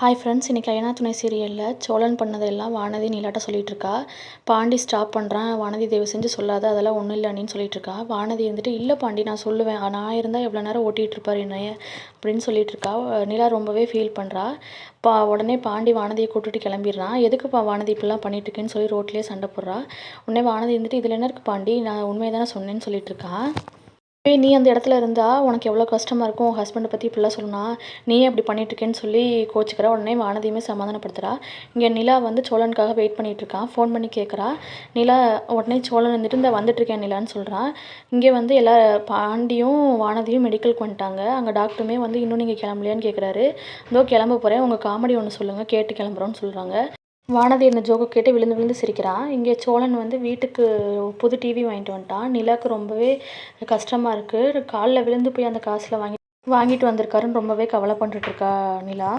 Hi friends, இன்னைக்கு ஐனா துணை சீரியலில் சோழன் பண்ணதெல்லாம் வானதி நிலாட்ட சொல்லிட்டு இருக்கா. பாண்டி ஸ்டாப் பண்ணுறான். வானதி தயவு செஞ்சு சொல்லாத, அதெல்லாம் ஒன்றும் இல்லை அண்ணின்னு சொல்லிட்டு இருக்கா. வானதி வந்துட்டு இல்லை பாண்டி நான் சொல்லுவேன், நான் இருந்தால் எவ்வளோ நேரம் ஓட்டிகிட்டு இருப்பார் என்னைய அப்படின்னு சொல்லிட்டு இருக்கா. நிலா ரொம்பவே ஃபீல் பண்ணுறா. உடனே பாண்டி வானதியை கூட்டிட்டு கிளம்பிடுறான். எதுக்குப்பா வானதி இப்படிலாம் பண்ணிட்டு இருக்கேன்னு சொல்லி ரோட்லேயே சண்டை போடுறா. உடனே வானதி வந்துட்டு இதில் என்ன இருக்குது பாண்டி, நான் உண்மையை தானே சொன்னேன்னு சொல்லிட்டு இருக்கா. நீ அந்த இடத்துல இருந்தா உனக்கு எவ்வளோ கஷ்டமாக இருக்கும், உன் ஹஸ்பண்டை பற்றி இப்படிலாம் சொன்னா நீயே அப்படி பண்ணிட்டுருக்கேன்னு சொல்லி கோச்சிக்கிறா. உடனே வானதியுமே சமாதானப்படுத்துகிறா. இங்கே நிலா வந்து சோழனுக்காக வெயிட் பண்ணிகிட்டு இருக்கான். ஃபோன் பண்ணி கேட்குறா. நிலா உடனே சோழன் வந்துட்டு இந்த வந்துட்டுருக்கேன் நிலான்னு சொல்கிறான். இங்கே வந்து எல்லா பாண்டியும் வானதியும் மெடிக்கலுக்கு வந்துட்டாங்க. அங்கே டாக்டருமே வந்து இன்னும் நீங்கள் கிளம்பலையான்னு கேட்குறாரு. இதோ கிளம்ப போகிறேன், உங்கள் காமெடி ஒன்று சொல்லுங்கள் கேட்டு கிளம்புறோன்னு சொல்கிறாங்க. வானதி இந்த ஜோக்கை கேட்டு விழுந்து விழுந்து சிரிக்கிறான். இங்கே சோழன் வந்து வீட்டுக்கு புது டிவி வாங்கிட்டு வந்துட்டான். நிலாவுக்கு ரொம்பவே கஷ்டமாக இருக்குது. காலில் விழுந்து போய் அந்த காசில் வாங்கிட்டு வந்திருக்காருன்னு ரொம்பவே கவலை பண்ணிட்டுருக்கா நிலா.